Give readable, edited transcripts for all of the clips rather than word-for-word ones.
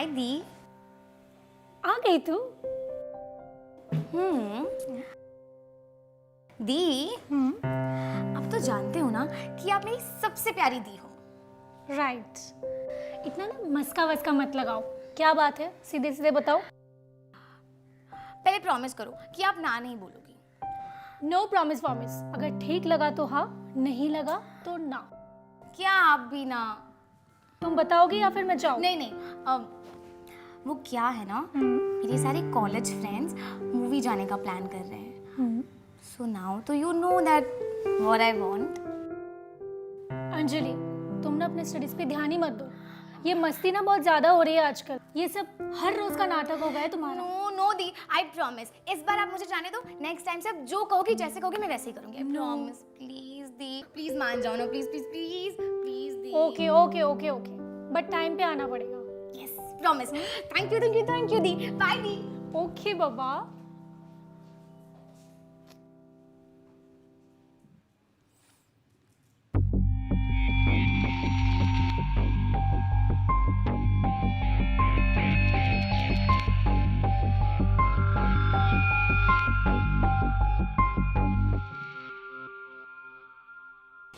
हाय दी। आ गई तू? दी, आप तो जानते हो ना कि आप मेरी सबसे प्यारी दी हो। राइट। इतना ना मस्का वस्का मत लगाओ। क्या बात है, सीधे सीधे बताओ। पहले प्रॉमिस करो कि आप ना नहीं बोलोगी। No promise promise. अगर ठीक लगा तो हाँ, नहीं लगा तो ना। क्या आप भी ना? तुम बताओगे या फिर मैं जाऊँ? नहीं नहीं, वो क्या है ना, मेरे सारे कॉलेज फ्रेंड्स मूवी जाने का प्लान कर रहे हैं। सो नाउ तो you know that what I want. Anjali, तुम ना अपने स्टडीज पे ध्यान ही मत दो। ये मस्ती ना बहुत ज्यादा हो रही है आजकल। ये सब हर रोज का नाटक हो गया है तुम्हारा। नो नो दी, आई प्रॉमिस इस बार आप मुझे जाने दो। नेक्स्ट टाइम से आप जो कहोगी, जैसे कहोगी, मैं वैसे ही करूंगी। I promise. प्लीज दी, प्लीज मान जाओ ना, प्लीज प्लीज प्लीज प्लीज दी। Okay okay okay okay, but time पे आना पड़ेगा। Yes promise. Thank you thank you thank you दी। बाय दी। ओके बाबा।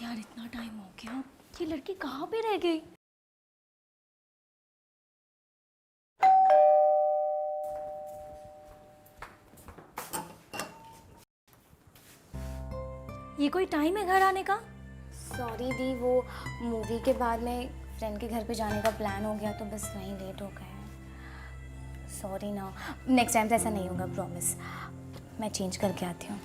यार इतना टाइम हो गया, ये लड़की कहाँ पे रह गई? ये कोई टाइम है घर आने का? सॉरी दी, वो मूवी के बाद में फ्रेंड के घर पे जाने का प्लान हो गया तो बस वहीं लेट हो गए। सॉरी ना, नेक्स्ट टाइम से ऐसा नहीं होगा, प्रॉमिस। मैं चेंज करके आती हूँ।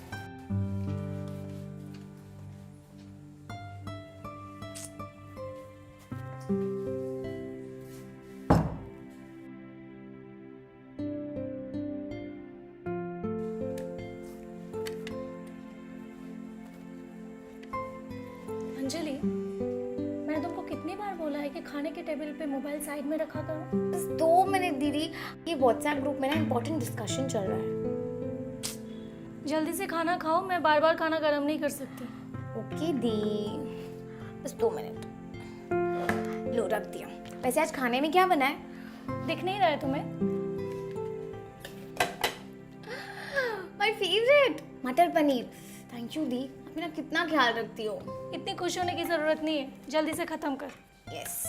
अंजलि, मैंने तुमको कितनी बार बोला है कि खाने के टेबल पे मोबाइल साइड में रखा करो। बस 2 मिनट दीदी, ये व्हाट्सएप ग्रुप में ना इंपॉर्टेंट डिस्कशन चल रहा है। जल्दी से खाना खाओ, मैं बार बार खाना गर्म नहीं कर सकती। ओके दी, बस 2 मिनट। लो रख दिया। वैसे आज खाने में क्या बना है? दिख नहीं रहा है तुम्हें? माय फेवरेट, मटर पनीर। थैंक यू दी, आप मेरा कितना ख्याल रखती हो। इतनी खुश होने की जरूरत नहीं है, जल्दी से खत्म कर। यस।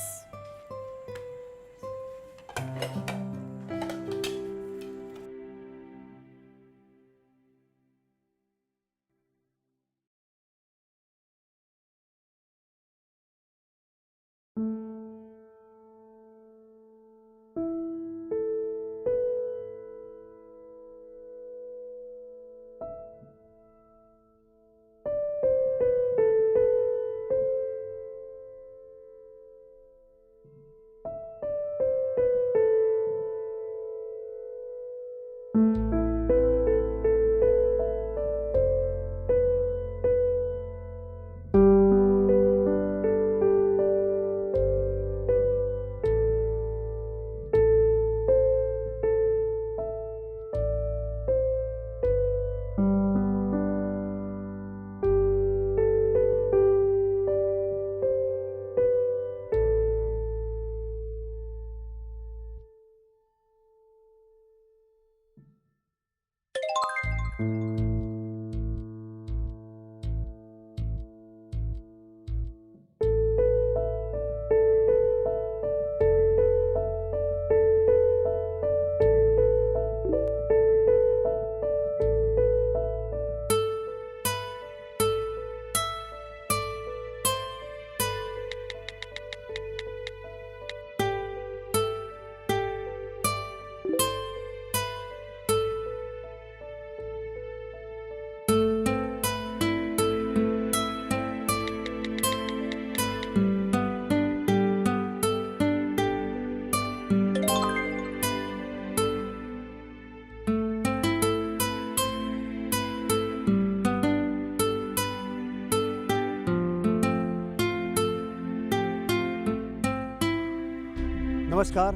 नमस्कार,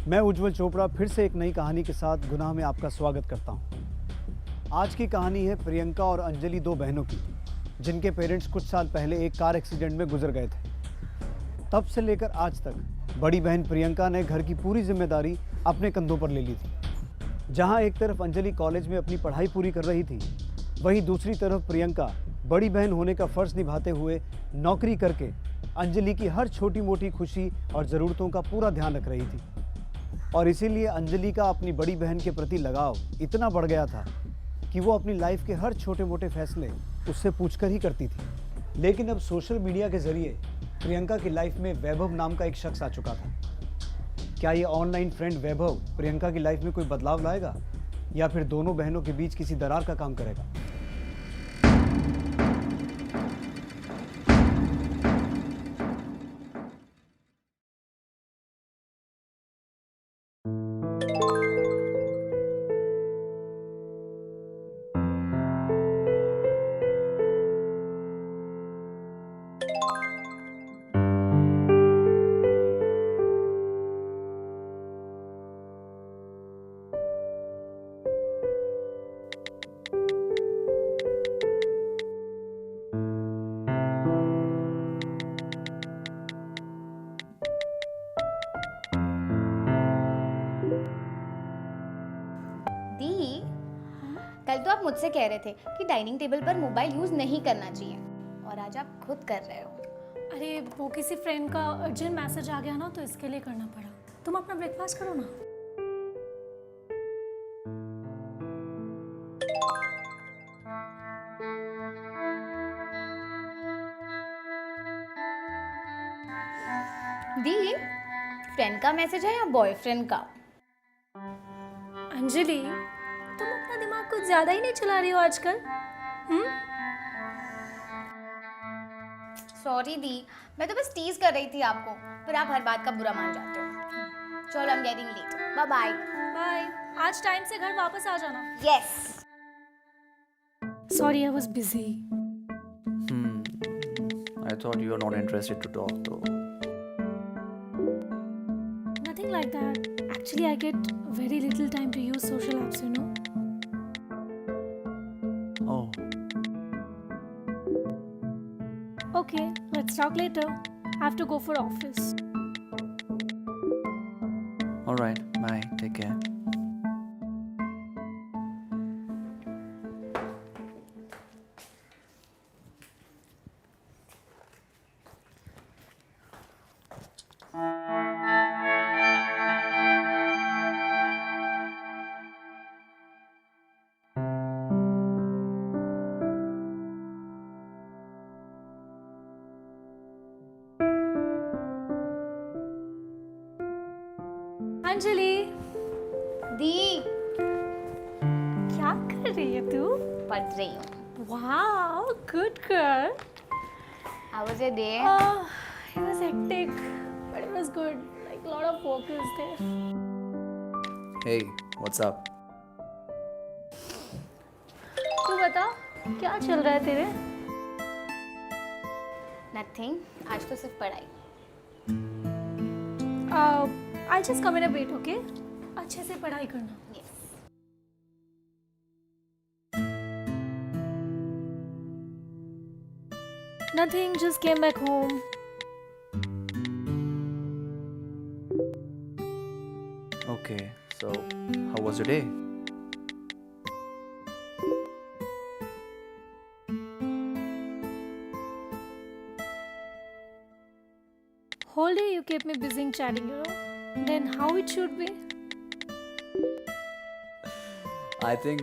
मैं उज्जवल चोपड़ा फिर से एक नई कहानी के साथ गुनाह में आपका स्वागत करता हूं। आज की कहानी है प्रियंका और अंजलि, 2 बहनों की, जिनके पेरेंट्स कुछ साल पहले एक कार एक्सीडेंट में गुजर गए थे। तब से लेकर आज तक बड़ी बहन प्रियंका ने घर की पूरी जिम्मेदारी अपने कंधों पर ले ली थी। जहां एक तरफ अंजलि कॉलेज में अपनी पढ़ाई पूरी कर रही थी, वहीं दूसरी तरफ प्रियंका बड़ी बहन होने का फ़र्ज़ निभाते हुए नौकरी करके अंजलि की हर छोटी मोटी खुशी और ज़रूरतों का पूरा ध्यान रख रही थी। और इसीलिए अंजलि का अपनी बड़ी बहन के प्रति लगाव इतना बढ़ गया था कि वो अपनी लाइफ के हर छोटे मोटे फैसले उससे पूछकर ही करती थी। लेकिन अब सोशल मीडिया के ज़रिए प्रियंका की लाइफ में वैभव नाम का एक शख्स आ चुका था। क्या ये ऑनलाइन फ्रेंड वैभव प्रियंका की लाइफ में कोई बदलाव लाएगा या फिर दोनों बहनों के बीच किसी दरार का काम करेगा? दी, कल तो आप मुझसे कह रहे थे कि डाइनिंग टेबल पर मोबाइल यूज नहीं करना चाहिए और आज आप खुद कर रहे हो। अरे वो किसी फ्रेंड का अर्जेंट मैसेज आ गया ना, तो इसके लिए करना पड़ा। तुम अपना ब्रेकफास्ट करो ना। दी, फ्रेंड का मैसेज है या बॉयफ्रेंड का? अंजलि, तुम अपना दिमाग कुछ ज्यादा ही नहीं चला रही हो आजकल। सॉरी दी, मैं तो बस टीज कर रही थी आपको, पर आप हर बात का बुरा मान जाते हो। चलो, I am getting late, bye bye. Bye. आज टाइम से घर वापस आ जाना। Yes. Sorry, I was busy. I thought you were not interested to talk though. Nothing like that. Actually, I get very little time to use social apps, you know. Oh, Okay, let's talk later. I have to go for office. alright. Bye. Take care. Anjali, दी, क्या कर रही है तू? पढ़ रही हूँ। Wow, good girl. How was your day? It was hectic, but it was good. Like a lot of focus there. Hey, what's up? तू बता, क्या चल रहा है तेरे? Nothing. आज तो सिर्फ पढ़ाई। I'll just come in a bit, okay? अच्छे से पढ़ाई करना। Yes. Nothing, just came back home. Okay, so how was your day? Whole day you kept me busy in chatting, you know. Then how it should be? I think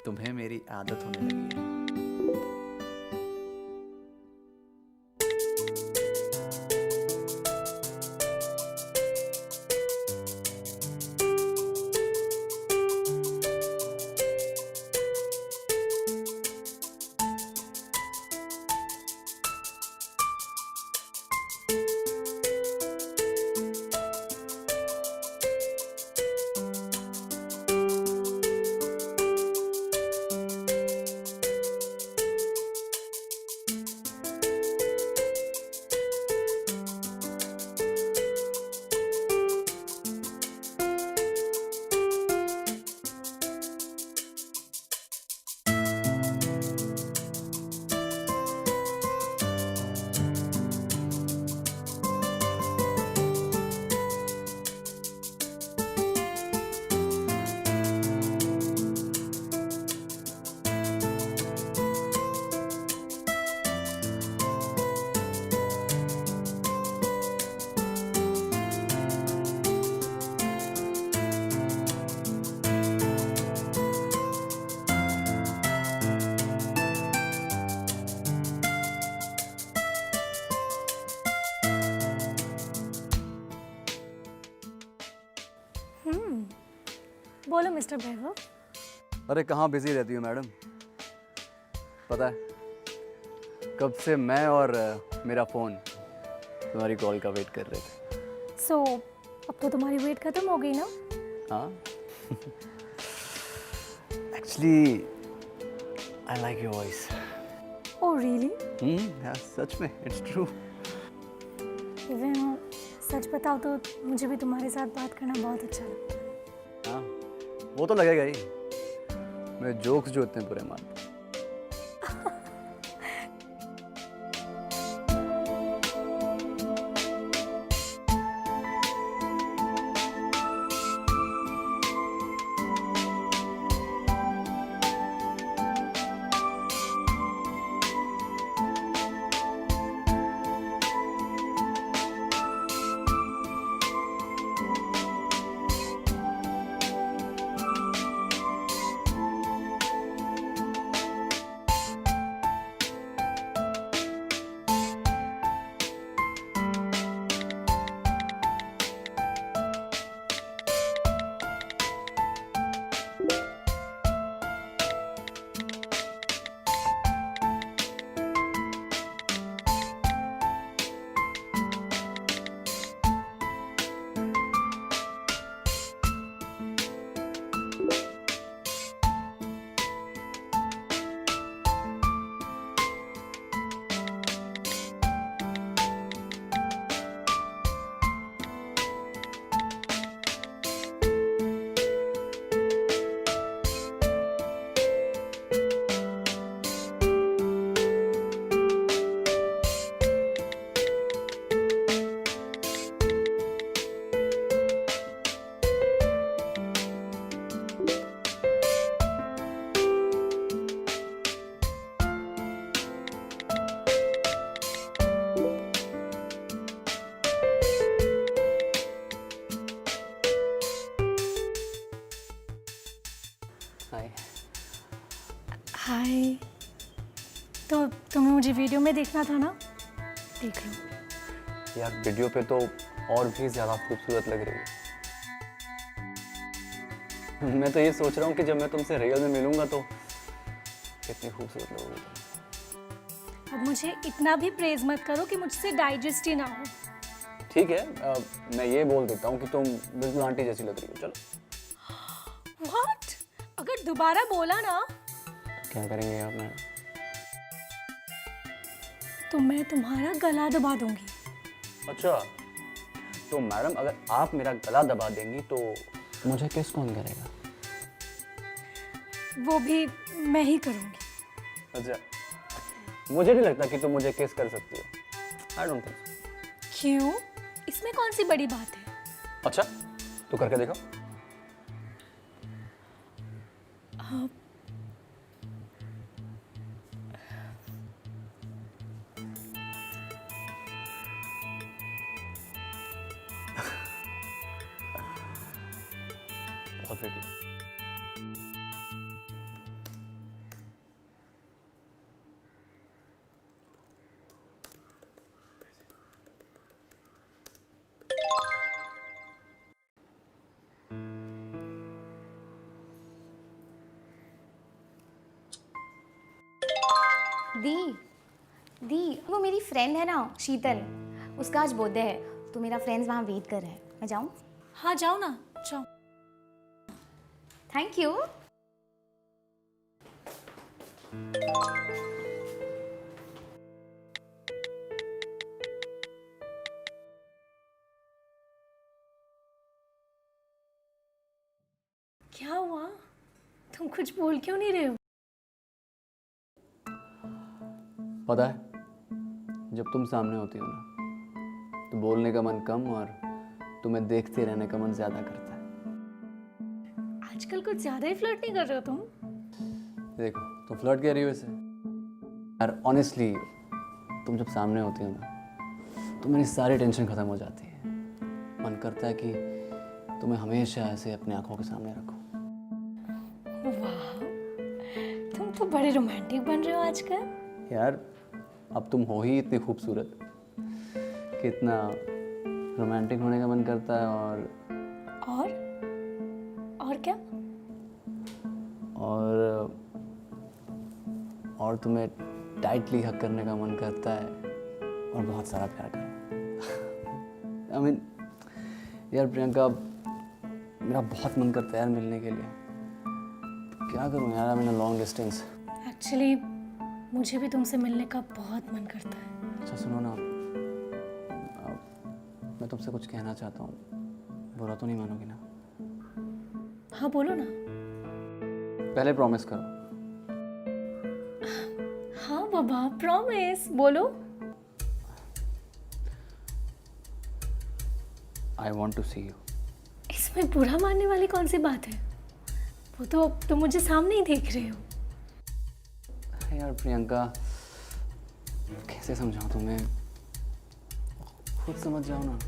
तुम्हें मेरी आदत होने लगी है. बोलो मिस्टर वैभव। अरे कहाँ बिजी रहती हो मैडम? पता है कब से मैं और मेरा फ़ोन तुम्हारी कॉल का वेट कर रहे थे। सो अब तो तुम्हारी वेट खत्म हो गई ना? हाँ actually I like your voice. Oh really? यार सच में इट्स ट्रू। इवन सच बताओ तो मुझे भी तुम्हारे साथ बात करना बहुत अच्छा लगता है। हाँ वो तो लगेगा ही, मेरे जोक्स जो इतने बुरे मानते। हाय। हाय। तो तुम्हें मुझे वीडियो में देखना था ना? देख लो। यार वीडियो पे तो और भी ज़्यादा खूबसूरत लग रही है। मैं तो ये सोच रहा हूँ कि जब मैं तुमसे रियल में मिलूंगा तो कितनी खूबसूरत लगोगी तुम। अब मुझे इतना भी प्रेज मत करो कि मुझसे डाइजेस्ट ही ना हो। ठीक है मैं ये बोल देता हूँ कि तुम बिल्कुल आंटी जैसी लग रही हो। चलो व्हाट? अगर दोबारा बोला ना क्या करेंगे आप मैडम? तो मैं तुम्हारा गला दबा दूंगी। अच्छा तो मैडम अगर आप मेरा गला दबा देंगी तो मुझे किस कौन करेगा? वो भी मैं ही करूंगी। अच्छा मुझे नहीं लगता कि तुम मुझे किस कर सकती हो। I don't think. क्यों? इसमें कौन सी बड़ी बात है? अच्छा तो करके देखो। हाँ। बहुत प्रिटी। दी वो मेरी फ्रेंड है ना शीतल, उसका आज बर्थडे है तो मेरा फ्रेंड्स वहाँ वेट कर रहे हैं। मैं जाऊँ? हाँ जाओ ना, जाओ। Thank you. क्या हुआ? तुम कुछ बोल क्यों नहीं रहे हो? पता है जब तुम सामने होती हो ना तो बोलने का मन कम और तुम्हें देखते रहने का मन ज्यादा करता है। आजकल कुछ ज्यादा ही फ्लर्ट नहीं कर रहे हो तुम? देखो तुम फ्लर्ट कह रही हो वैसे यार, ऑनेस्टली तुम जब सामने होती हो ना तो मेरी सारी टेंशन खत्म हो जाती है। मन करता है कि तुम्हें हमेशा ऐसे अपनी आंखों के सामने रखो। वाह, तुम तो बड़े रोमांटिक बन रहे हो आजकल। यार अब तुम हो ही इतनी खूबसूरत कि इतना रोमांटिक होने का मन करता है। और क्या? और तुम्हें टाइटली हक करने का मन करता है और बहुत सारा प्यार करो। I mean, यार प्रियंका, मेरा बहुत मन करता है यार मिलने के लिए। क्या करूँ यार, I am in a long distance. Actually मुझे भी तुमसे मिलने का बहुत मन करता है। अच्छा सुनो ना, मैं तुमसे कुछ कहना चाहता हूँ, बुरा तो नहीं मानोगी ना? हाँ बोलो ना। पहले प्रॉमिस करो। हाँ बाबा, प्रॉमिस, बोलो। I want to see you. इसमें बुरा मानने वाली कौन सी बात है? वो तो अब तुम मुझे सामने ही देख रहे हो। यार प्रियंका, कैसे समझाऊं तुम्हें, खुद समझ जाओ ना।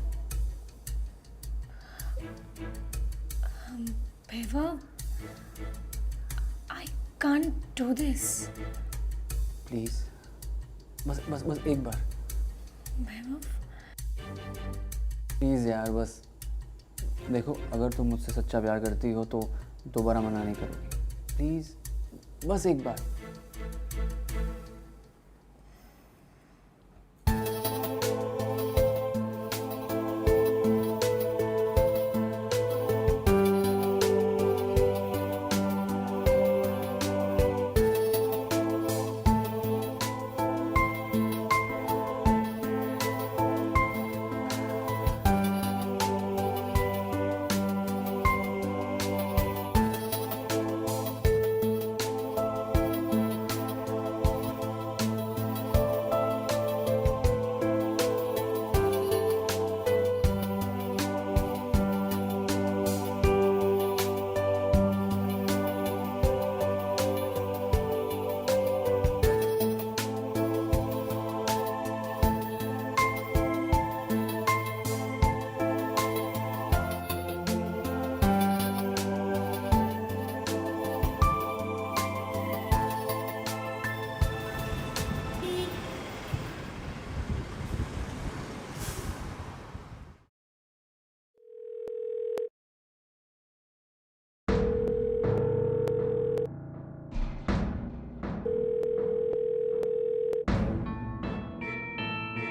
Vaibhav, I can't do this. Please, बस बस बस एक बार। वैभव, प्लीज यार, बस देखो, अगर तुम मुझसे सच्चा प्यार करती हो तो दोबारा मना नहीं करोगी। प्लीज, बस एक बार।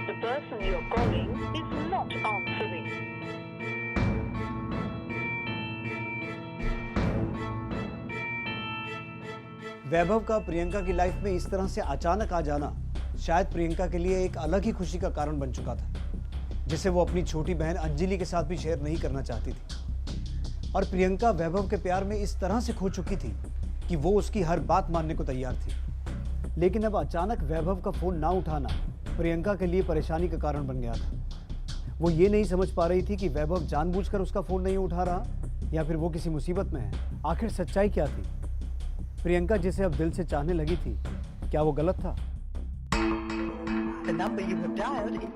The person you're calling is not answering. वैभव का प्रियंका की लाइफ में इस तरह से अचानक आ जाना शायद प्रियंका के लिए एक अलग ही खुशी का कारण बन चुका था, जिसे वो अपनी छोटी बहन अंजलि के साथ भी शेयर नहीं करना चाहती थी। और प्रियंका वैभव के प्यार में इस तरह से खो चुकी थी कि वो उसकी हर बात मानने को तैयार थी। लेकिन अब अचानक वैभव का फोन ना उठाना प्रियंका के लिए परेशानी का कारण बन गया था। वो ये नहीं समझ पा रही थी कि वैभव जानबूझकर उसका फोन नहीं उठा रहा या फिर वो किसी मुसीबत में है। आखिर सच्चाई क्या थी? प्रियंका जिसे अब दिल से चाहने लगी थी, क्या वो गलत था? The number you have dialed is...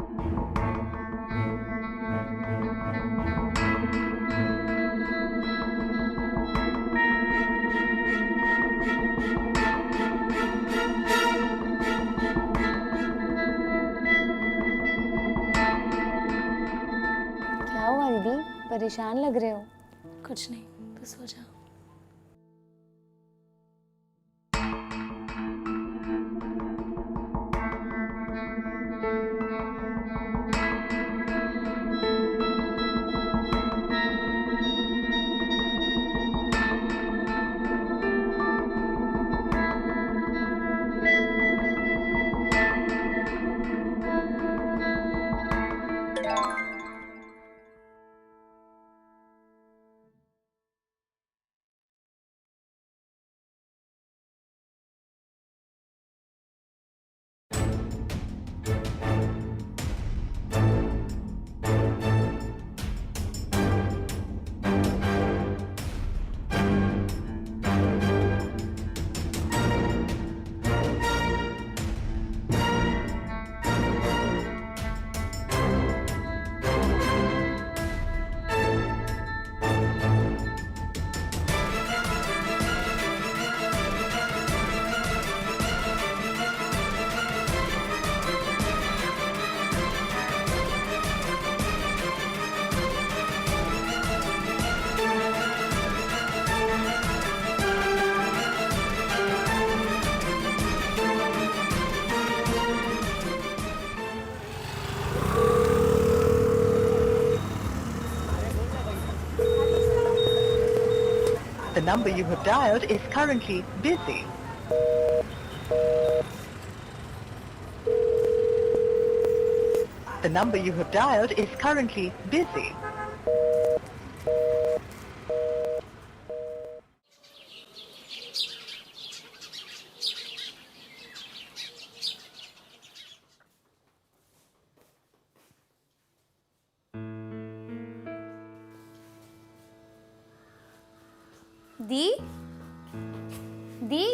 क्या हुआ दीदी, परेशान लग रहे हो? कुछ नहीं, तू सो जा। The number you have dialed is currently busy. The number you have dialed is currently busy. दी दी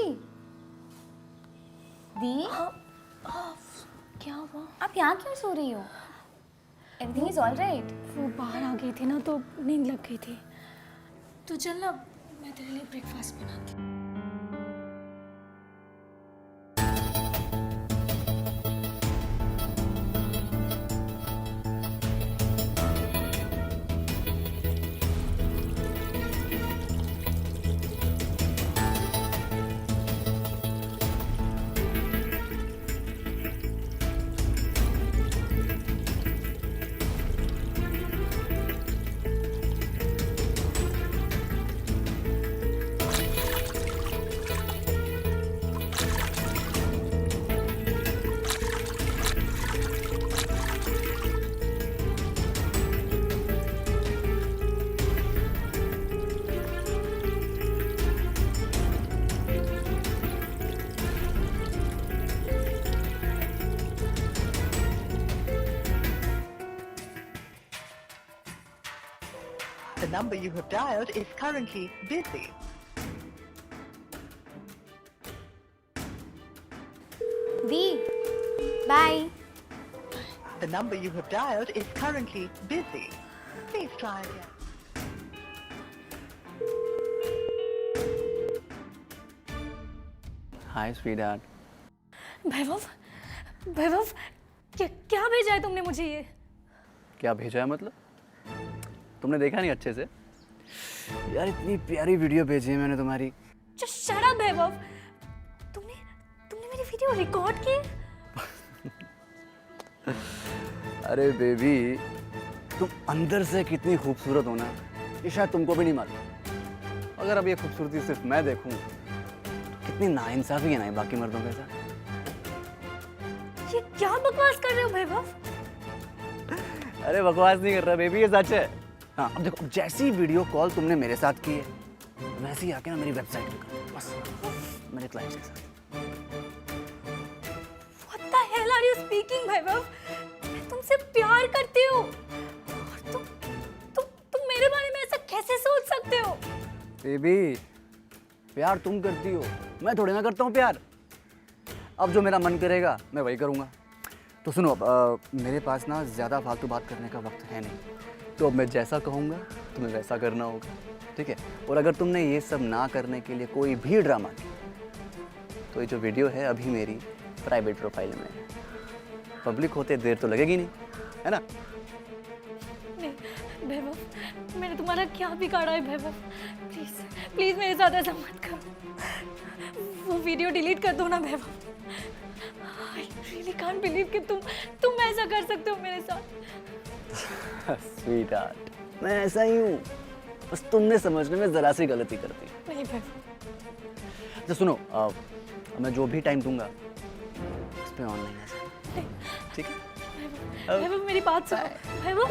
दी क्या हुआ? आप यहाँ क्यों सो रही हो? Everything is all right? वो बाहर आ गई थी ना तो नींद लग गई थी। तो चल ना, मैं तेरे लिए ब्रेकफास्ट बनाती हूँ। The number you have dialed is currently busy. दी bye. The number you have dialed is currently busy. Please try again. Hi sweetheart. Vaibhav, Vaibhav, क्या भेजा है तुमने मुझे ये? क्या भेजा है मतलब? तुमने देखा नहीं अच्छे से? यार इतनी प्यारी वीडियो भेजी है मैंने तुम्हारी। Just shut up, वैभव। तुमने मेरी वीडियो रिकॉर्ड की? अरे बेबी, तुम अंदर से कितनी खूबसूरत हो ना, ये शायद तुमको भी नहीं मालूम। अगर अब ये खूबसूरती सिर्फ मैं देखूं तो कितनी नाइंसाफी है ना ये बाकी मर्दों के साथ। ये क्या बकवास कर रहे हो वैभव? अरे बकवास नहीं कर रहा बेबी, ये सच है। हाँ अब देखो, जैसी वीडियो कॉल तुमने मेरे साथ की है वैसे ही आके ना मेरी वेबसाइट पे करो, बस मेरे क्लाइंट्स के साथ। What the hell are you speaking, वैभव? मैं तुमसे प्यार करती हूँ और तुम मेरे बारे में ऐसा कैसे सोच सकते हो? बेबी, प्यार तुम करती हो, मैं थोड़ी ना करता हूँ प्यार। अब जो मेरा मन करेगा मैं वही करूँगा। तो सुनो, अब मेरे पास ना ज़्यादा फालतू बात करने का वक्त है नहीं, तो अब मैं जैसा कहूँगा तुम्हें वैसा करना होगा, ठीक है? और अगर तुमने ये सब ना करने के लिए कोई भी ड्रामा किया तो ये जो वीडियो है अभी मेरी प्राइवेट प्रोफाइल में है। पब्लिक होते देर तो लगेगी नहीं, है ना? नहीं वैभव, मैंने तुम्हारा क्या बिगाड़ा है वैभव? प्लीज प्लीज मेरे साथ ऐसा मत करो। वो वीडियो डिलीट कर दो ना वैभव। I really can't believe कि तुम ऐसा कर सकते हो मेरे साथ। स्वीटहार्ट, मैं ऐसा ही हूँ, बस तुमने समझने में ज़रा सी गलती करती है। नहीं वैभव। तो सुनो, मैं जो भी टाइम दूंगा उस पर ऑनलाइन आ जाना, ठीक है? वैभव मेरी बात सुनो। वैभव,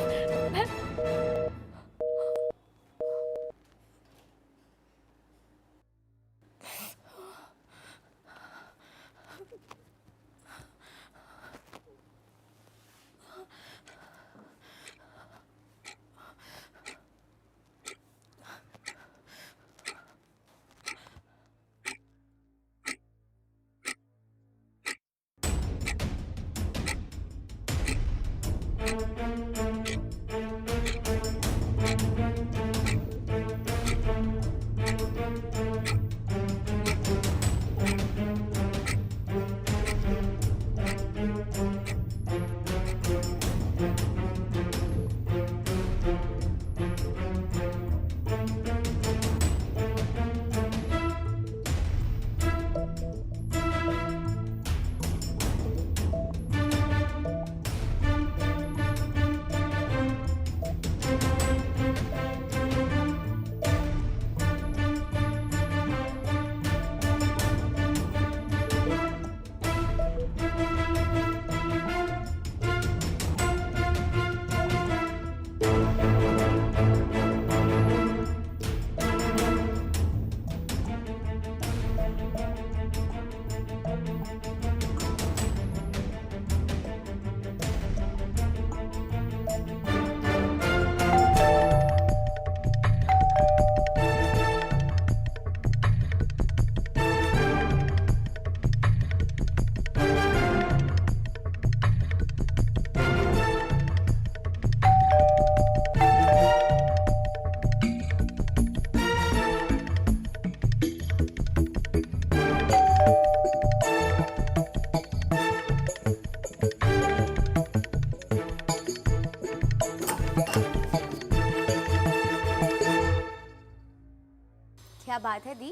क्या बात है दी,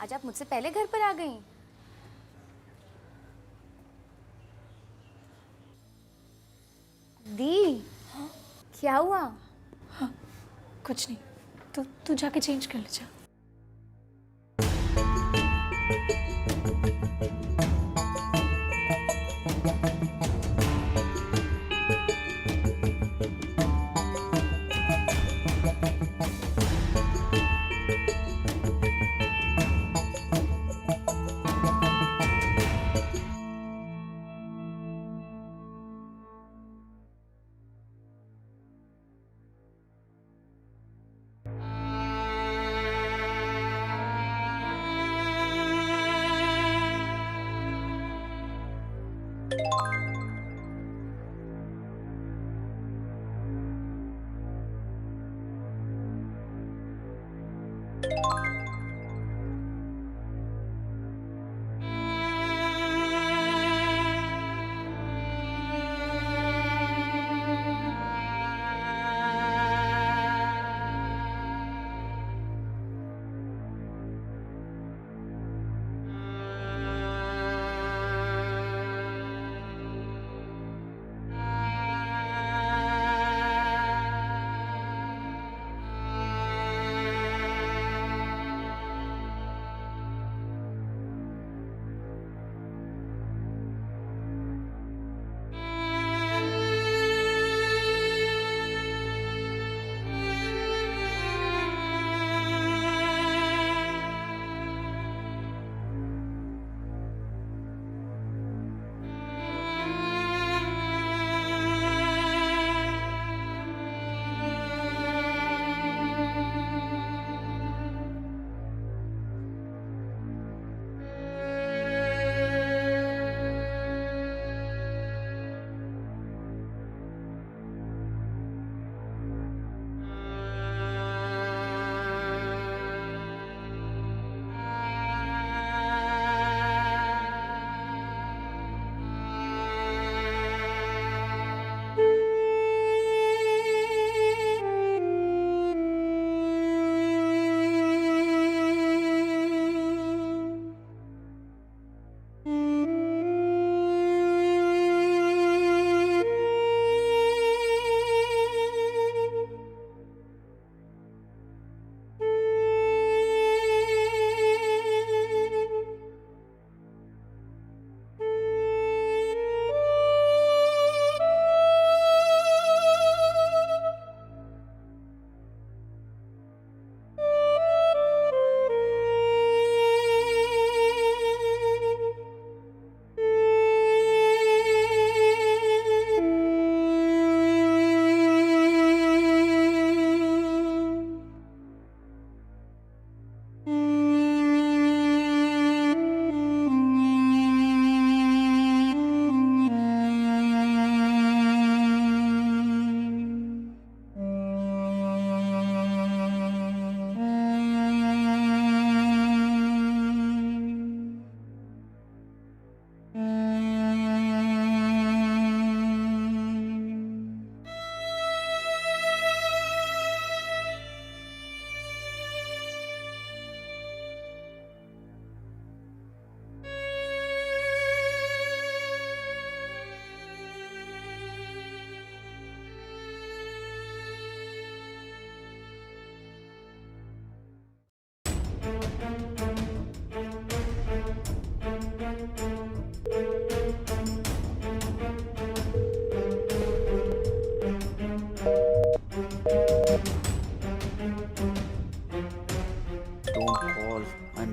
आज आप मुझसे पहले घर पर आ गई। दी, क्या हुआ? कुछ नहीं, तू जाके चेंज कर ले जा।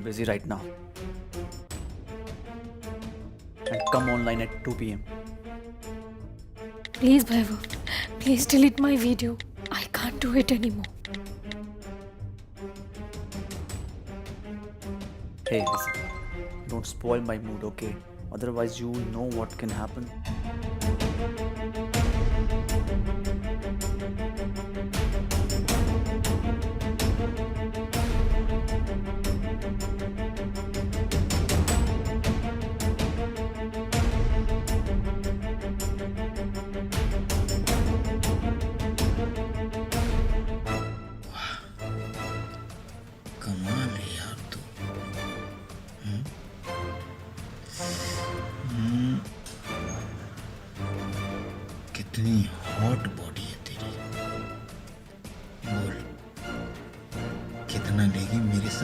busy right now. And come online at 2 p.m. Please, Vaibhav, please delete my video. I can't do it anymore. Hey, listen. Don't spoil my mood, okay? Otherwise, you know what can happen. कमाल है यार,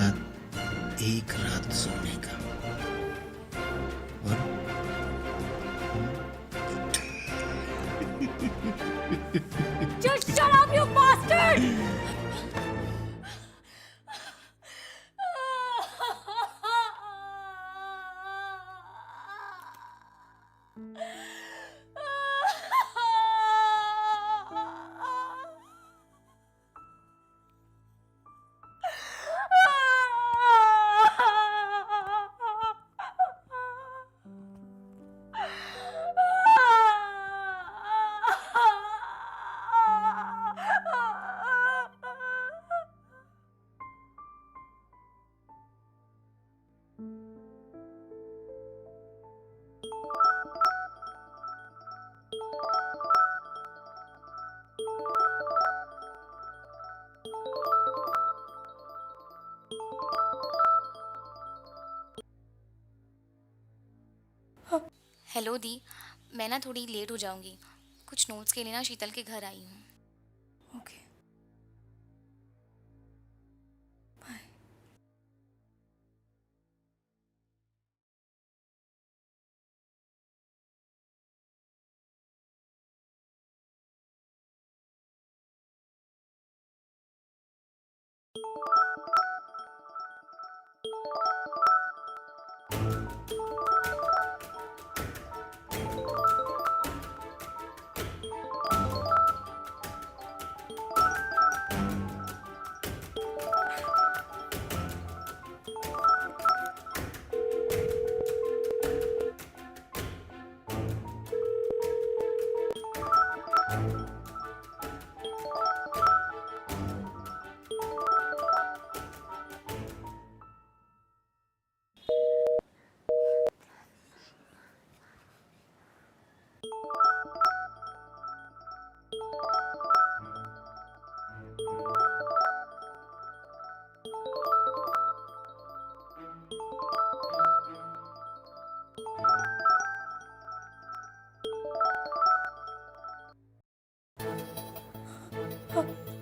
साथ एक रात सोने का। और Just shut up, you bastard! Hello दी, मैं ना थोड़ी लेट हो जाऊंगी। कुछ नोट्स के लिए ना शीतल के घर आई हूँ। ओके।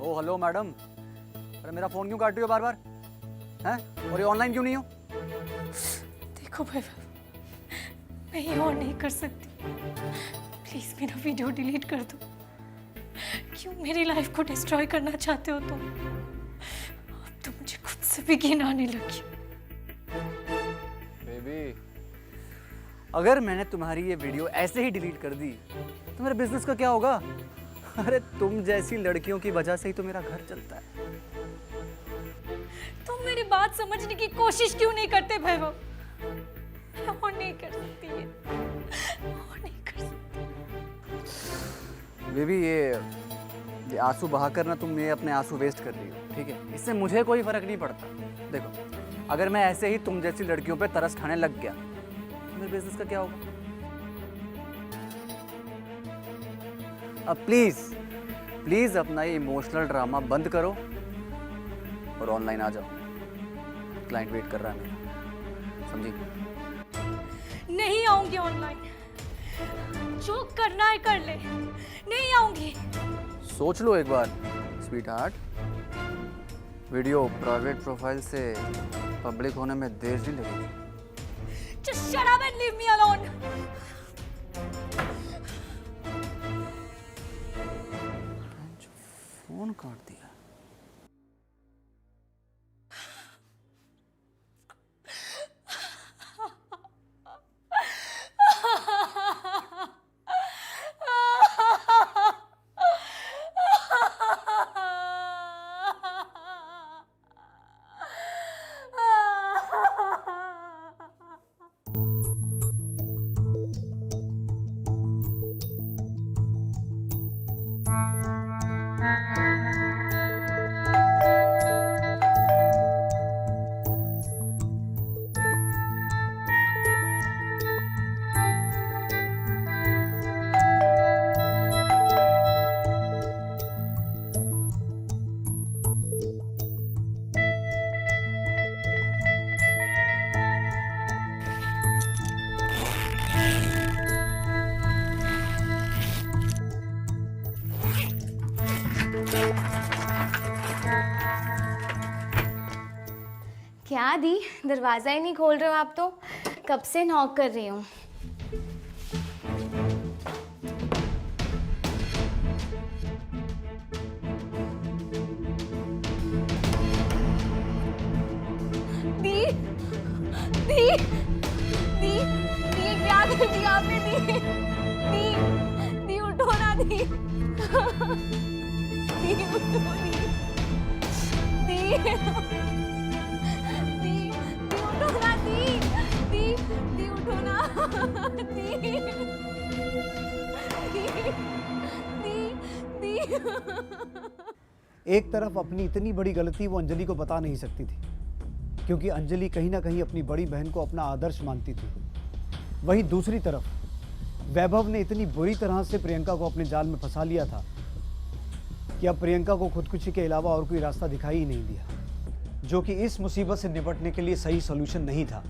ओ हेलो मैडम, अरे मेरा फ़ोन क्यों काट रही हो बार बार? हैं? और ये ऑनलाइन क्यों नहीं हो? देखो वैभव, मैं ये और नहीं कर सकती। प्लीज मेरा वीडियो डिलीट कर दो। क्यों मेरी लाइफ को डिस्ट्रॉय करना चाहते हो तुम? अब तो मुझे खुद से भी घिन आने लगी। बेबी, अगर मैंने तुम्हारी ये वीडियो ऐसे ही डिलीट कर दी तो मेरे बिजनेस का क्या होगा? अरे तुम जैसी लड़कियों की वजह से ही तो मेरा घर चलता है। तुम मेरी बात समझने की कोशिश क्यों नहीं करते वैभव? मैं और नहीं कर सकती ये, और नहीं कर सकती। बेबी, ये आंसू बहाकर ना तुम ये अपने आंसू वेस्ट कर रही हो, ठीक है? इससे मुझे कोई फर्क नहीं पड़ता। देखो, अगर मैं ऐसे ही तुम जैसी लड़कियों पे तरस खाने लग गया तो मेरे बिजनेस का क्या होगा? अब प्लीज अपना ये इमोशनल ड्रामा बंद करो और ऑनलाइन आ जाओ। क्लाइंट वेट कर रहा है मेरा, समझी? नहीं आऊंगी ऑनलाइन। जो करना है कर ले, नहीं आऊंगी। सोच लो एक बार sweetheart. Video private profile से पब्लिक होने में देर नहीं लगेगी। Just shut up and leave me alone. Phone काट दिया। क्या दी, दरवाज़ा ही नहीं खोल रहे हो आप तो? कब से नॉक कर रही हूँ। दी दी दी दी, क्या कर दिया आपने? दी दी दी, उठो ना दी। दी उठो दी। दी दी दी, उठो ना दी। दी दी, उठो ना। दी दी दी। एक तरफ अपनी इतनी बड़ी गलती वो अंजलि को बता नहीं सकती थी, क्योंकि अंजलि कहीं ना कहीं अपनी बड़ी बहन को अपना आदर्श मानती थी। वहीं दूसरी तरफ वैभव ने इतनी बुरी तरह से प्रियंका को अपने जाल में फंसा लिया था कि अब प्रियंका को खुदकुशी के अलावा और कोई रास्ता दिखाई ही नहीं दिया, जो कि इस मुसीबत से निपटने के लिए सही सॉल्यूशन नहीं था।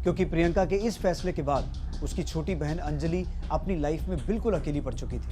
क्योंकि प्रियंका के इस फैसले के बाद उसकी छोटी बहन अंजलि अपनी लाइफ में बिल्कुल अकेली पड़ चुकी थी।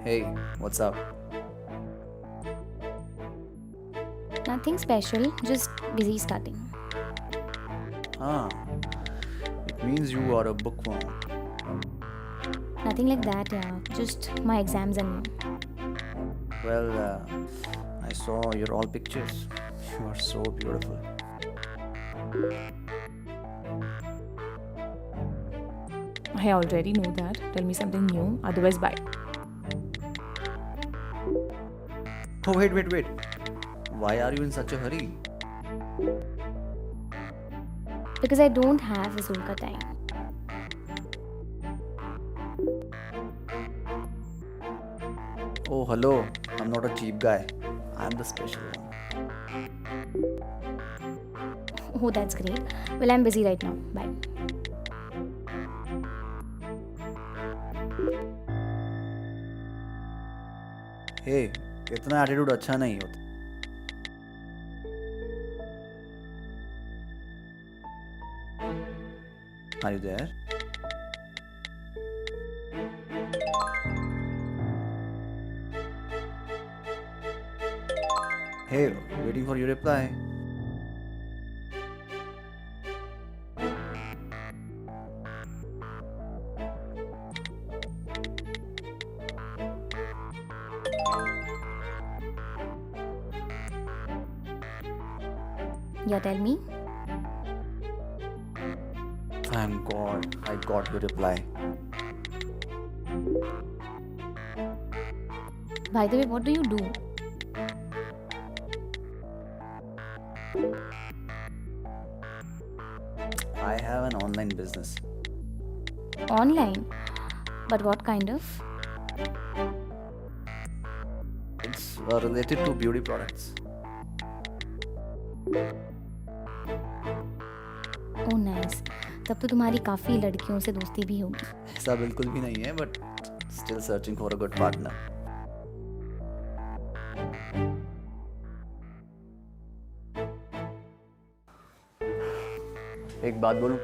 Hey, what's up? Nothing special, just busy studying. Ah, it means you are a bookworm. Nothing like that, yeah. Just my exams and you. Well, I saw your all pictures. You are so beautiful. I already know that. Tell me something new, otherwise bye. Oh, wait. Why are you in such a hurry? Because I don't have Azul ka time. Oh, hello. I'm not a cheap guy. I'm the special one. Oh, that's great. Well, I'm busy right now. Bye. Hey, इतना attitude अच्छा नहीं होता. Are you there? Hey, waiting for your reply. Yeah, tell me. Thank God, I got your reply. By the way, what do you do? I have an online business. Online. But what kind of? It's related to beauty products. Oh, nice. तब तो तुम्हारी काफ़ी लड़कियों से दोस्ती भी होगी. ऐसा बिल्कुल भी नहीं है, but still searching for a good partner. एक बात बोलूं,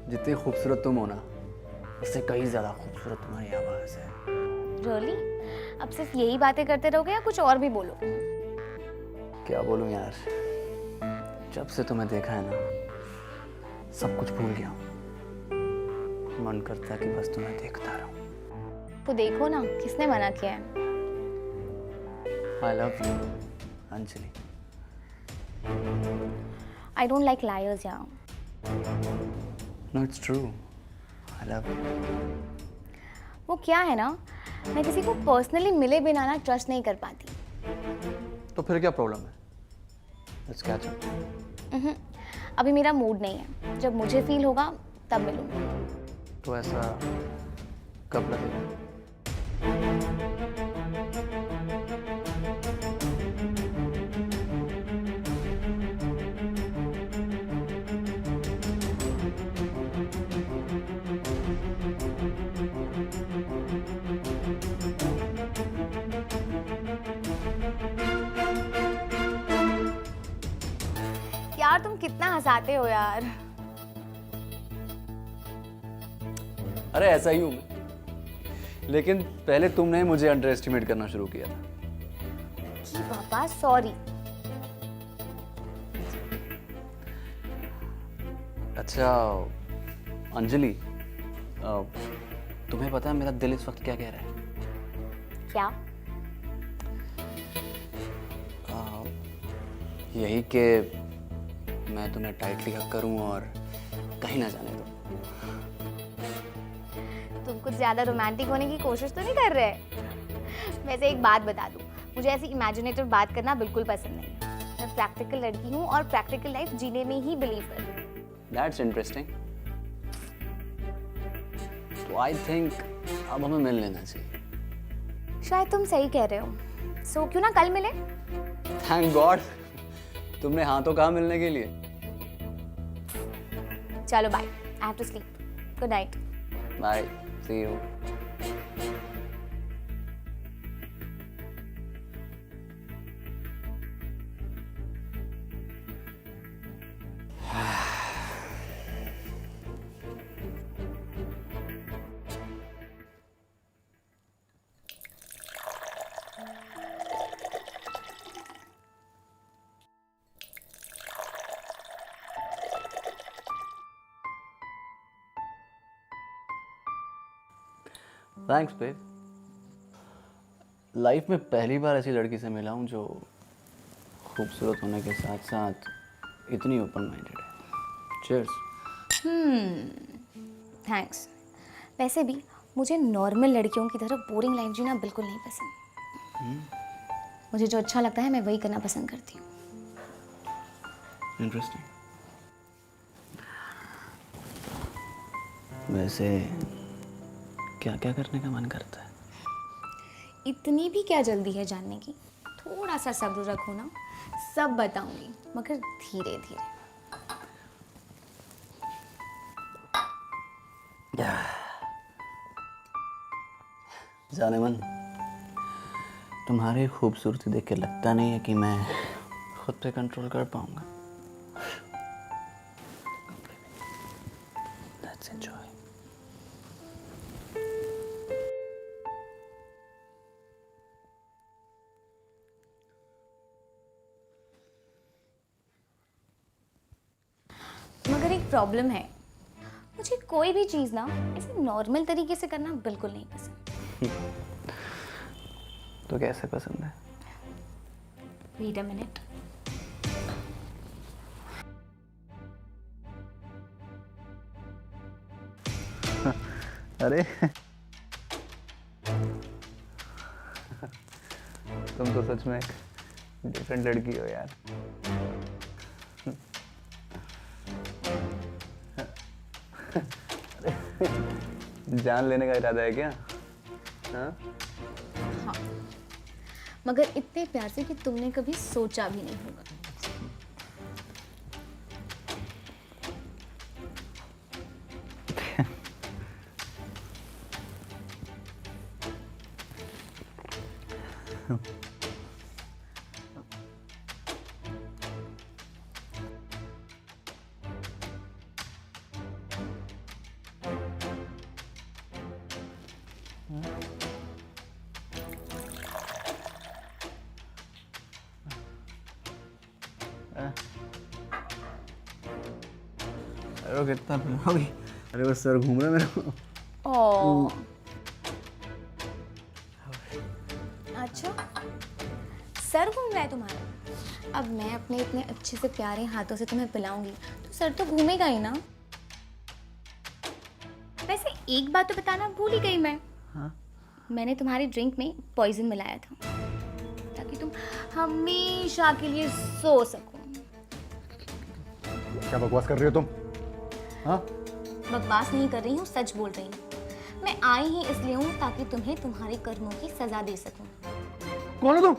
जितनी खूबसूरत तुम हो ना, उससे कहीं ज़्यादा खूबसूरत तुम्हारी आवाज़ है. Really? अब सिर्फ यही बातें करते रहोगे या कुछ और भी बोलो? क्या बोलूं यार, जब से तुम्हें देखा है ना, सब कुछ भूल गया हूँ. मन करता है कि बस तुम्हें देखता रहूं. तो देखो ना, किसने मना किया है? I love you, Anjali. I don't like liars यार। No it's true, I love you. वो क्या है ना, मैं किसी को पर्सनली मिले बिना ना ट्रस्ट नहीं कर पाती। तो फिर क्या प्रॉब्लम है? Let's catch up. अभी मेरा मूड नहीं है, जब मुझे फील होगा तब मिलूंगी। तो ऐसा कब लगेगा? यार तुम कितना हंसाते हो यार। अरे ऐसा ही हूँ मैं, लेकिन पहले तुमने ही मुझे अंडर एस्टिमेट करना शुरू किया था। जी पापा सॉरी। अच्छा अंजलि, तुम्हें पता है मेरा दिल इस वक्त क्या कह रहा है? क्या? यही कि मैं तुम्हें टाइटली हक करूं और कहीं ना जाने दो। तुम कुछ ज्यादा रोमांटिक होने की कोशिश तो नहीं कर रहे? वैसे एक बात बता दूं, मुझे ऐसी इमेजिनेटिव बात करना बिल्कुल पसंद नहीं है। मैं प्रैक्टिकल लड़की हूँ और प्रैक्टिकल लाइफ जीने में ही बिलीव करती हूँ। That's interesting. तो आई थिंक अब हमें मिल लेना चाहिए। शायद तुम सही कह रहे हो। सो क्यों ना कल मिले? थैंक गॉड, तुमने हाँ तो कहा मिलने के लिए। चलो bye, I have to sleep. Good night. Bye, see you. Thanks babe. Life में पहली बार ऐसी लड़की से मिला हूँ जो खूबसूरत होने के साथ साथ इतनी ओपन माइंडेड है। चीयर्स। थैंक्स। वैसे भी मुझे नॉर्मल लड़कियों की तरह बोरिंग लाइफ जीना बिल्कुल नहीं पसंद। मुझे जो अच्छा लगता है मैं वही करना पसंद करती हूँ। इंटरेस्टिंग। वैसे क्या क्या करने का मन करता है? इतनी भी क्या जल्दी है जानने की? थोड़ा सा सब्र रखो ना, सब बताऊंगी, मगर धीरे धीरे। जाने मन, तुम्हारी खूबसूरती देख के लगता नहीं है कि मैं खुद पे कंट्रोल कर पाऊंगा। Let's enjoy. मगर एक प्रॉब्लम है, मुझे कोई भी चीज़ ना ऐसे नॉर्मल तरीके से करना बिल्कुल नहीं पसंद। तो कैसे पसंद है? Wait a minute. अरे तुम तो सच में एक डिफरेंट लड़की हो यार। जान लेने का इरादा है क्या? हाँ? हाँ, मगर इतने प्यार से कि तुमने कभी सोचा भी नहीं होगा। अरे कितना पिलाओगी? अरे बस सर घूम रहा है मेरा। ओह, अच्छा सर घूम रहा है तुम्हारा? अब मैं अपने इतने अच्छे से प्यारे हाथों से तुम्हें पिलाऊंगी तो सर तो घूमेगा ही ना। वैसे एक बात तो बताना भूल ही गई मैं। हाँ? मैंने तुम्हारी ड्रिंक में पॉइजन मिलाया था ताकि तुम हमेशा के लिए सो सको। क्या बकवास कर रही हो तुम? हाँ? बकवास नहीं कर रही हूँ, सच बोल रही हूँ। मैं आई ही इसलिए हूँ ताकि तुम्हें तुम्हारे कर्मों की सजा दे सकूं। कौन हो तुम?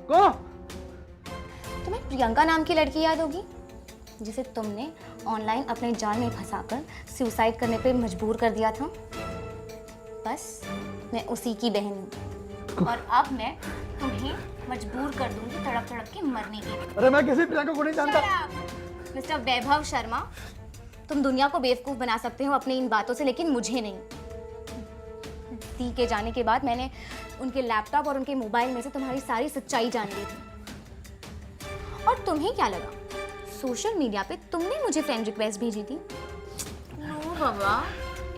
कौन? तुम्हें प्रियंका नाम की लड़की याद होगी जिसे तुमने ऑनलाइन अपने जाल में फंसाकर सुसाइड करने पे मजबूर कर दिया था। बस मैं उसी की बहन हूँ और अब मैं तुम्हें मजबूर कर दूंगी तड़प तड़प के मरने के लिए। अरे मैं किसी प्रियंका को नहीं जानता। मिस्टर वैभव शर्मा, तुम दुनिया को बेवकूफ बना सकते हो अपनी इन बातों से, लेकिन मुझे नहीं। दी के जाने के बाद मैंने उनके लैपटॉप और उनके मोबाइल में से तुम्हारी सारी सच्चाई जान ली थी। और तुम्हें क्या लगा सोशल मीडिया पे तुमने मुझे फ्रेंड रिक्वेस्ट भेजी थी? नो बाबा,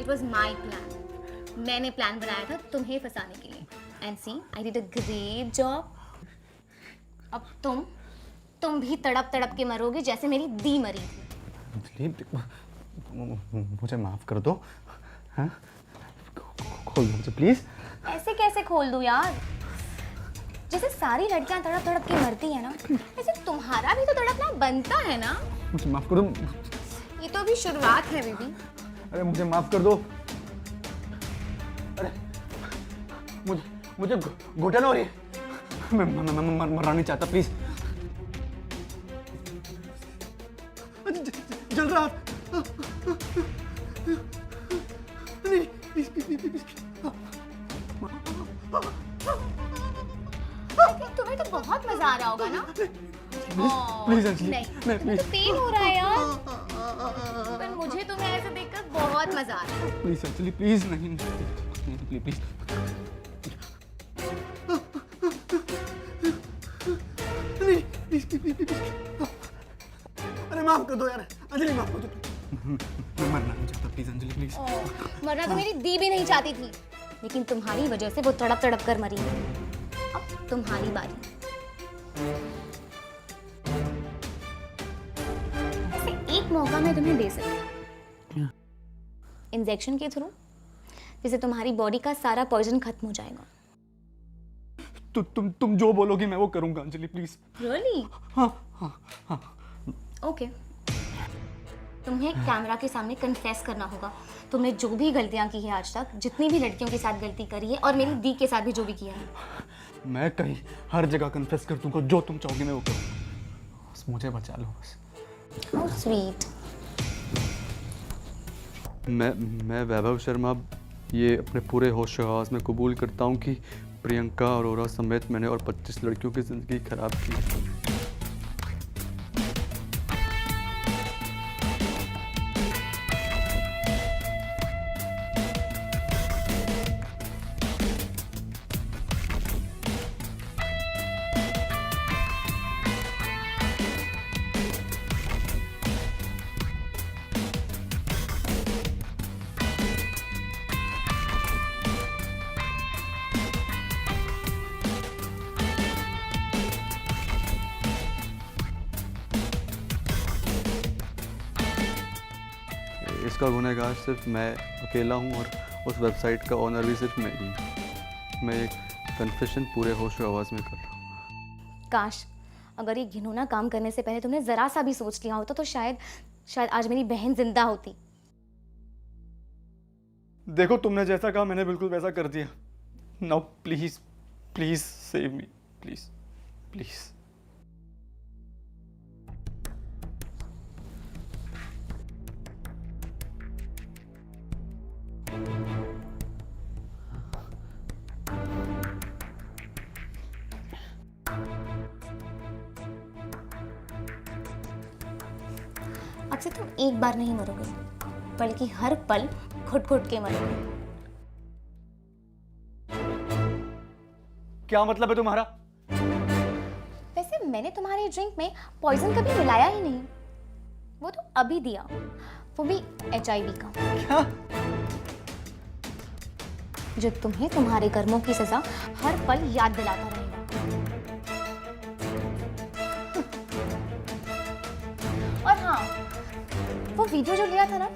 इट वाज माय प्लान। मैंने प्लान बनाया था तुम्हें फंसाने के लिए। And see, I did a great job. अब तुम भी तड़प तड़प के मरोगे जैसे मेरी दी मरी थी। मुझे माफ कर दो। हाँ? खोल दो मुझे प्लीज। ऐसे कैसे खोल दूं यार? जैसे सारी लड़कियां तड़प तड़प के मरती है ना, ऐसे तुम्हारा भी तो तड़पना बनता है ना। मुझे माफ कर दो। ये तो अभी शुरुआत है बेबी। अरे मुझे माफ कर दो। अरे मुझे घुटन हो रही है। मैं मरना नहीं चाहता, प्लीज। जल रहा है। नहीं, प्लीज प्लीज प्लीज। तुम्हें तो बहुत मजा आ रहा होगा ना? प्लीज अंजलि, नहीं, नहीं, तुम्हें तो पेन हो रहा है यार। पर मुझे तुम्हें ऐसे देखकर बहुत मजा आ रहा है। Please Anjali, please. नहीं प्लीज प्लीज। नहीं, प्लीज प्लीज प्लीज। अरे माफ कर दो यार, अंजलि माफ कर दो। मैं मरना नहीं चाहता, प्लीज अंजलि प्लीज। मरना तो मेरी दी भी नहीं चाहती थी, लेकिन तुम्हारी वजह से वो तड़प तड़प कर मरी। अब तुम्हारी बारी। ऐसे एक मौका मैं तुम्हें दे सकती हूँ, इंजेक्शन के थ्रू, जिससे तुम्हारी बॉडी का सारा पॉइजन खत्म हो जाएगा। तुम जो बोलोगी मैं वो करूंगा अंजलि, प्लीज। रियली? हाँ हाँ हाँ। ओके। तुम्हें कैमरा के सामने कन्फेस करना होगा तुमने जो भी गलतियां की है आज तक, जितनी भी लड़कियों के साथ गलती करी है और मेरी दी के साथ भी जो भी किया है। मैं कहीं हर जगह कन्फेस कर दूंगा, जो तुम चाहोगी मैं वो करूंगा। बस मुझे बचा लो बस। How sweet. मैं वैभव शर्मा ये अपने पूरे होश हवास में कबूल करता हूँ कि प्रियंका और अरोरा समेत मैंने और 25 लड़कियों की ज़िंदगी खराब की। इसका गुनहगार सिर्फ मैं अकेला हूँ और उस वेबसाइट का ऑनर भी सिर्फ मैं ही हूँ। मैं एक कन्फेशन पूरे होश आवाज़ में कर रहा हूँ। काश अगर ये घिनौना काम करने से पहले तुमने जरा सा भी सोच लिया होता तो शायद आज मेरी बहन जिंदा होती। देखो तुमने जैसा कहा मैंने बिल्कुल वैसा कर दिया। Now please please save me, please please. अब से तुम एक बार नहीं मरोगे, बल्कि हर पल घुट घुट के मरोगे। क्या मतलब है तुम्हारा? वैसे मैंने तुम्हारी ड्रिंक में पॉइजन कभी मिलाया ही नहीं, वो तो अभी दिया, वो भी HIV का। क्या? जो तुम्हें तुम्हारे कर्मों की सजा हर पल याद दिलाता रहेगा। वीडियो जो लिया था ना,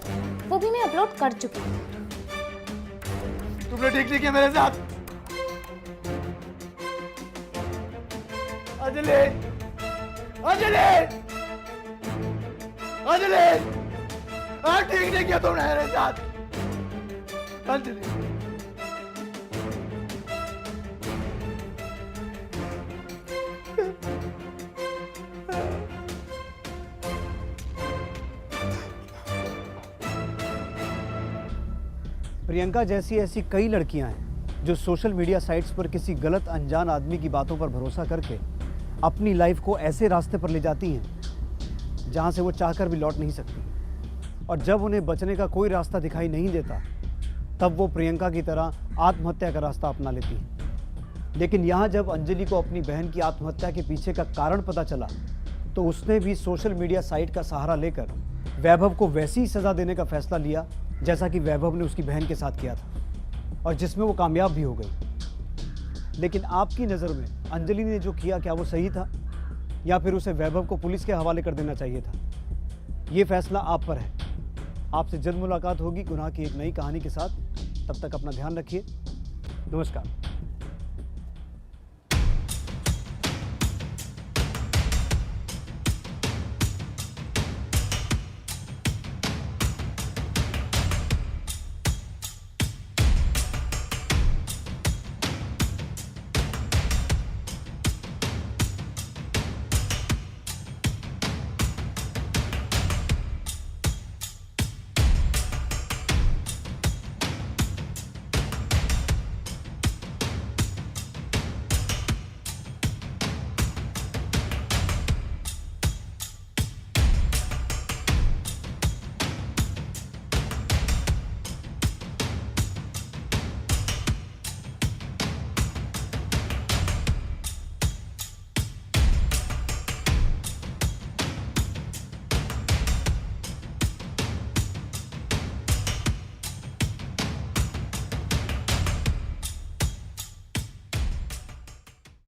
वो भी मैं अपलोड कर चुकी हूँ। तुमने ठीक नहीं किया मेरे साथ। अंजलि, अंजलि, अंजलि, ठीक नहीं किया तुमने मेरे साथ। अंजलि, प्रियंका जैसी ऐसी कई लड़कियां हैं जो सोशल मीडिया साइट्स पर किसी गलत अनजान आदमी की बातों पर भरोसा करके अपनी लाइफ को ऐसे रास्ते पर ले जाती हैं जहां से वो चाहकर भी लौट नहीं सकती। और जब उन्हें बचने का कोई रास्ता दिखाई नहीं देता, तब वो प्रियंका की तरह आत्महत्या का रास्ता अपना लेती हैं। लेकिन यहाँ जब अंजलि को अपनी बहन की आत्महत्या के पीछे का कारण पता चला, तो उसने भी सोशल मीडिया साइट का सहारा लेकर वैभव को वैसी ही सज़ा देने का फैसला लिया जैसा कि वैभव ने उसकी बहन के साथ किया था, और जिसमें वो कामयाब भी हो गई। लेकिन आपकी नज़र में अंजलि ने जो किया, क्या वो सही था, या फिर उसे वैभव को पुलिस के हवाले कर देना चाहिए था? ये फैसला आप पर है। आपसे जल्द मुलाकात होगी गुनाह की एक नई कहानी के साथ। तब तक अपना ध्यान रखिए। नमस्कार।